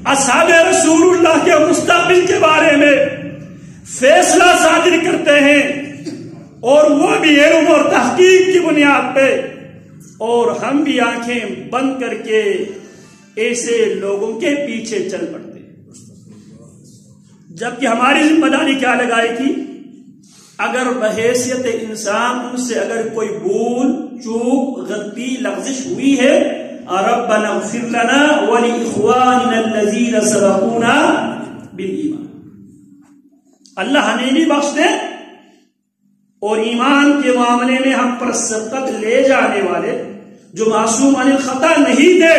اصحاب رسول اللہ کے مستقبل کے بارے میں فیصلہ صادر کرتے ہیں، اور وہ بھی علم اور تحقیق کی بنیاد پہ، اور ہم بھی آنکھیں بند کر کے ایسے لوگوں کے پیچھے چل پڑتے ہیں، جبکہ ہماری ذمہ داری کیا لگائی تھی؟ اگر بحیثیت انسان ان سے اگر کوئی بھول چوک غلطی لغزش ہوئی ہے، ربنا اغفر لنا ولاخواننا الذین سبقونا بالایمان، اللہ ہمیں بھی بخش دے اور ایمان کے معاملے میں ہم پر سبقت لے جانے والے جو معصوم عن الخطا نہیں تھے،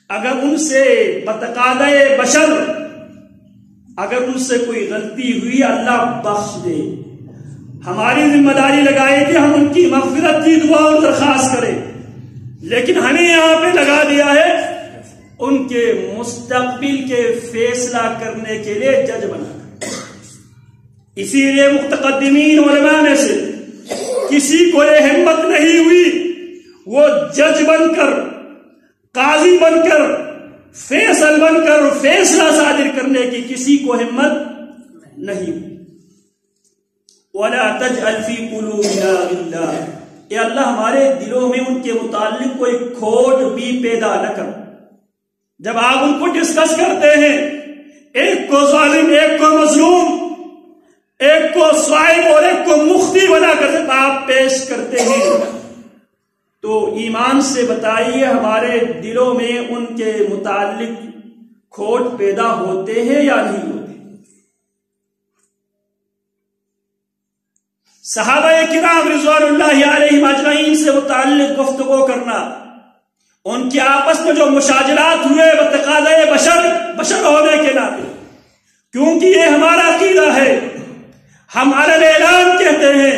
اگر ان سے بتقاضۂ بشر اگر ان سے کوئی غلطی ہوئی اللہ بخش دے۔ ہماری ذمہ داری لگائی تھی ہم ان کی مغفرت کی دعا اور درخواست کریں، لیکن ہمیں یہاں پہ لگا دیا ہے ان کے مستقبل کے فیصلہ کرنے کے لیے جج بنا کر۔ اسی لیے متقدمین علماء میں سے کسی کو یہ ہمت نہیں ہوئی وہ جج بن کر، قاضی بن کر، فیصل بن کر فیصلہ صادر کرنے کی کسی کو ہمت نہیں ہوئی۔ وَلَا تَجْعَلْ فِي قُلُوبِنَا غِلًّا، اے اللہ ہمارے دلوں میں ان کے متعلق کوئی کھوٹ بھی پیدا نہ کر۔ جب آپ ان کو ڈسکس کرتے ہیں، ایک کو ظالم، ایک کو مظلوم، ایک کو صائب اور ایک کو مختی بنا کر جب آپ پیش کرتے ہیں تو ایمان سے بتائیے ہمارے دلوں میں ان کے متعلق کھوٹ پیدا ہوتے ہیں یا نہیں ہوتے؟ صحابہ کرام رضوان اللہ علیہم اجمعین سے متعلق گفتگو کرنا، ان کے آپس میں جو مشاجرات ہوئے بتقاضۂ بشر ہونے کے ناطے، کیونکہ یہ ہمارا عقیدہ ہے، ہم علی الاعلان کہتے ہیں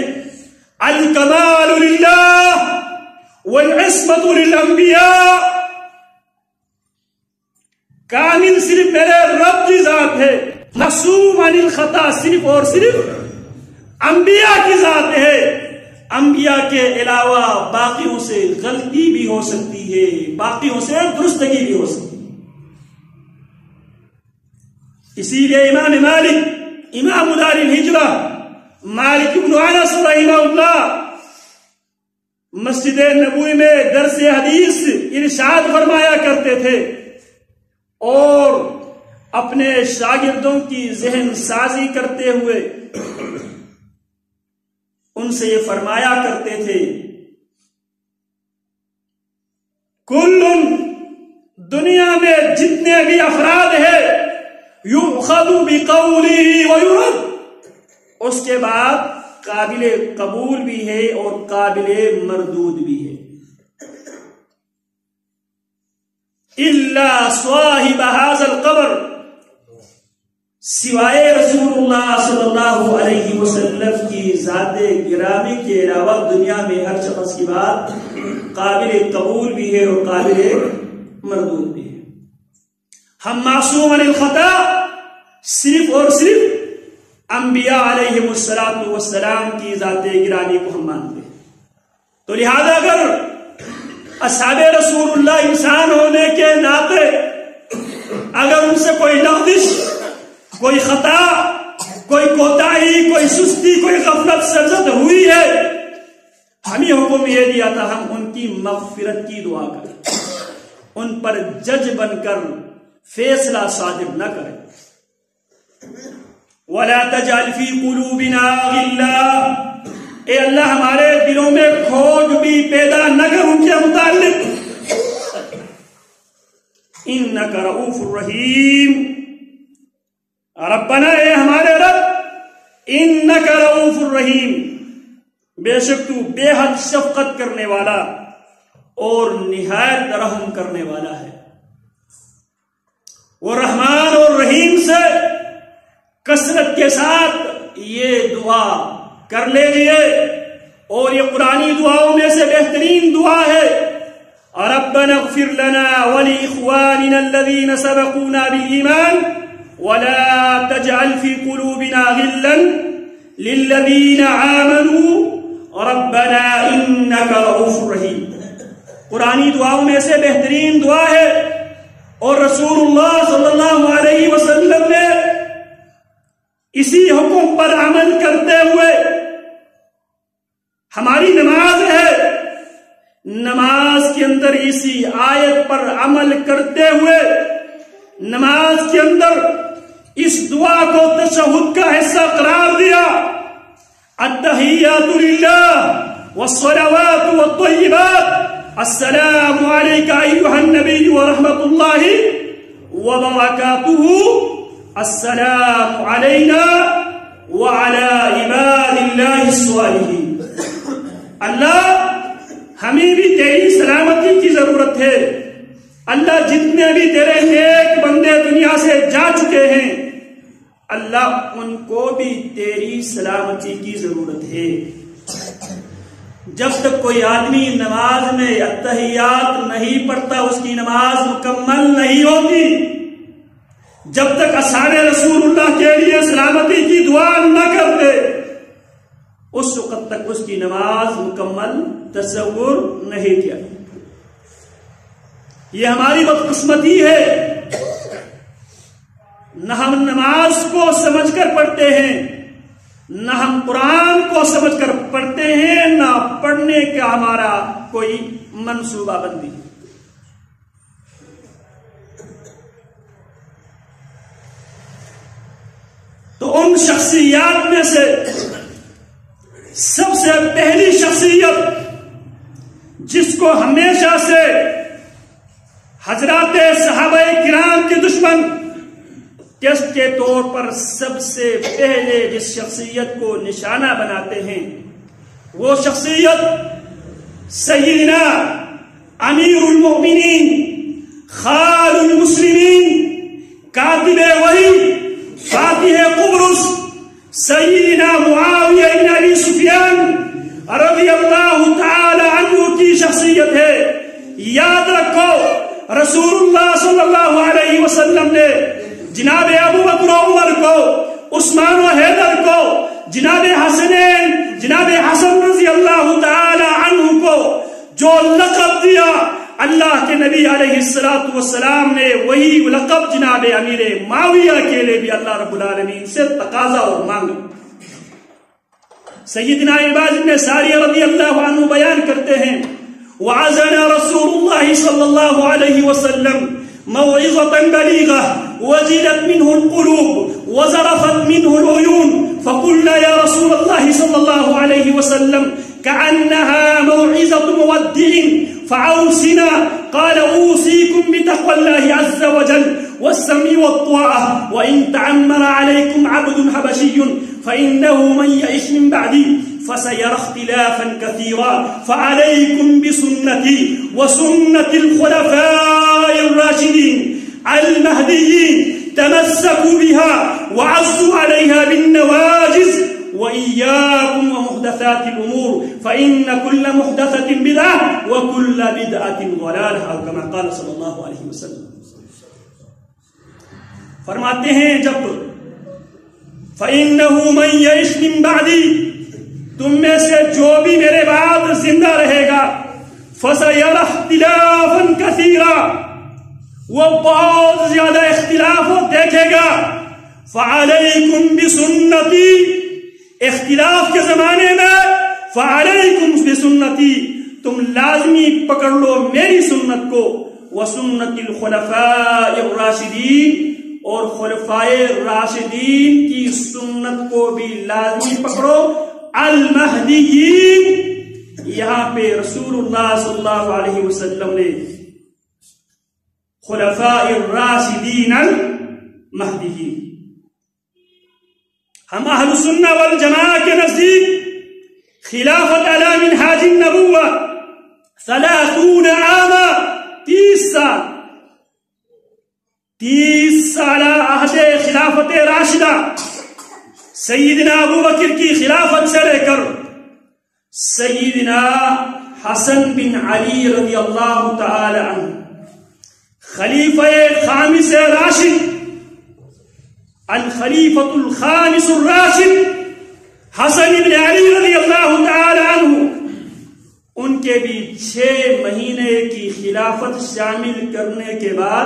الکمال للہ والعصمت للانبیاء، کامل صرف میرے رب کی ذات ہے، معصوم عن الخطا صرف اور صرف انبیاء کی ذات ہے، انبیاء کے علاوہ باقیوں سے غلطی بھی ہو سکتی ہے، باقیوں سے درستگی بھی ہو سکتی ہے۔ اسی لیے امام مالک، امام دار الہجرہ مالک بن انس رحمہ اللہ مسجد نبوی میں درس حدیث ارشاد فرمایا کرتے تھے اور اپنے شاگردوں کی ذہن سازی کرتے ہوئے ان سے یہ فرمایا کرتے تھے کل دنیا میں جتنے بھی افراد ہیں یؤخذ بقولہ ویرد، اس کے بعد قابل قبول بھی ہے اور قابل مردود بھی ہے، الا صاحب هذا القبر، سوائے رسول اللہ صلی اللہ علیہ وسلم کی ذات گرامی کے علاوہ دنیا میں ہر شخص کی بات قابل قبول بھی ہے اور قابل مردود بھی ہے۔ ہم معصوم عن الخطا صرف اور صرف انبیاء علیہم السلام کی ذات گرامی کو ہم مانتے ہیں، تو لہذا اگر اصحاب رسول اللہ انسان ہونے کے ناطے اگر ان سے کوئی لغزش، کوئی خطا، کوئی کوتاہی، کوئی سستی، کوئی غفلت سرزد ہوئی ہے، ہمیں حکم یہ دیا تھا ہم ان کی مغفرت کی دعا کریں، ان پر جج بن کر فیصلہ صادر نہ کریں۔ وَلَا تَجْعَلْ فِي قُلُوبِنَا غِلًّا، اے اللہ ہمارے دلوں میں کھوٹ بھی پیدا نہ کر ان کے متعلق، اِنَّكَ رَءُوفٌ رَحِيمٌ، ربنا اے ہمارے رب، اِنَّكَ رَءُوفٌ رَحِيمٌ، بے شک تو بے حد شفقت کرنے والا اور نہایت رحم کرنے والا ہے۔ وہ رحمان اور رحیم سے کثرت کے ساتھ یہ دعا کر لیجئے، اور یہ قرآنی دعاؤں میں سے بہترین دعا ہے، ربنا اغفر لنا ولاخواننا الذين سبقونا بالایمان ولا تجعل في قلوبنا غلا للذين آمنوا ربنا انك رؤوف رحیم۔ قرآنی دعاؤں میں سے بہترین دعا ہے، اور رسول اللہ صلی اللہ علیہ وسلم نے اسی حکم پر عمل کرتے ہوئے ہماری نماز ہے، نماز کے اندر اسی آیت پر عمل کرتے ہوئے نماز کے اندر اس دعا کو تشہد کا حصہ قرار دیا، التحیات للہ والصلوات والطیبات السلام علیک ایھا النبی ورحمۃ اللہ وبرکاتہ السلام علینا وعلی عباد اللہ الصالحین۔ اللہ ہمیں بھی تیری سلامتی کی ضرورت ہے، اللہ جتنے بھی تیرے نیک بندے دنیا سے جا چکے ہیں اللہ ان کو بھی تیری سلامتی کی ضرورت ہے۔ جب تک کوئی آدمی نماز میں التحیات نہیں پڑھتا اس کی نماز مکمل نہیں ہوتی، جب تک اصحاب رسول اللہ کے لیے سلامتی کی دعا نہ کرتے اس وقت تک اس کی نماز مکمل تصور نہیں کیا۔ یہ ہماری بدقسمتی ہے، نہ ہم نماز کو سمجھ کر پڑھتے ہیں، نہ ہم قرآن کو سمجھ کر پڑھتے ہیں، نہ پڑھنے کا ہمارا کوئی منصوبہ بندی۔ تو ان شخصیات میں سے سب سے پہلی شخصیت جس کو ہمیشہ سے حضرات صحابہ کرام کے دشمن ٹیسٹ کے طور پر سب سے پہلے جس شخصیت کو نشانہ بناتے ہیں وہ شخصیت سیدنا امیر المؤمنین خال المسلمین کاتب وحی فاتح قبرص سیدنا معاویہ بن ابی سفیان رضی اللہ تعالی عنہ کی شخصیت ہے۔ یاد رکھو رسول اللہ صلی اللہ علیہ وسلم نے جناب ابو بکر و عمر کو، عثمان و حیدر کو، جناب حسنین جناب حسن رضی اللہ تعالی عنہ کو جو لقب دیا، اللہ کے نبی علیہ السلام نے وہی لقب جناب امیر معاویہ کے لیے بھی اللہ رب العالمین سے تقاضا اور مانگا۔ سیدنا عباد بن ساریہ رضی اللہ عنہ بیان کرتے ہیں وعظنا رسول اللہ صلی اللہ علیہ وسلم موعظة بليغة وجلت منه القلوب وزرفت منه العيون فقلنا يا رسول الله صلى الله عليه وسلم كأنها موعظة مودع فأوصنا قال أوصيكم بتقوى الله عز وجل والسمع والطاعة وإن تعمر عليكم عبد حبشي فإنه من يعش من بعدي فسيرى اختلافا كثيرا فعليكم بسنتي وسنة الخلفاء الراشدين المهديين تمسكوا بها وعضوا عليها بالنواجذ وإياكم ومحدثات الأمور فإن كل محدثة بدعة وكل بدعة ضلالة أو كما قال صلی اللہ علیہ وسلم۔ فرماتے ہیں جب فإنه من يعش من بعدي تم میں سے جو بھی میرے بعد زندہ رہے گا فسيرى اختلافا كثيرا وہ بہت زیادہ اختلاف دیکھے گا فعليكم بسنتي اختلاف کے زمانے میں فعليكم بسنتي تم لازمی پکڑ لو میری سنت کو وسنة الخلفاء الراشدین اور خلفائے راشدین کی سنت کو بھی لازمی پکڑو المہدیین۔ یہاں پہ رسول اللہ صلی اللہ علیہ وسلم نے خلفاء الراشدین المہدیین۔ ہم اہل سنہ والجماعہ کے نزدیک خلافت علی منہاج النبوہ 30 عاما 30 سالہ عہد خلافت راشدہ سیدنا ابو بکر کی خلافت سے لے کر سیدنا حسن بن علی رضی اللہ تعالی عنہ خلیفہ خامس راشد الخلیفۃ الخامس الراشد حسن بن علی رضی اللہ تعالی عنہ ان کے بھی 6 مہینے کی خلافت شامل کرنے کے بعد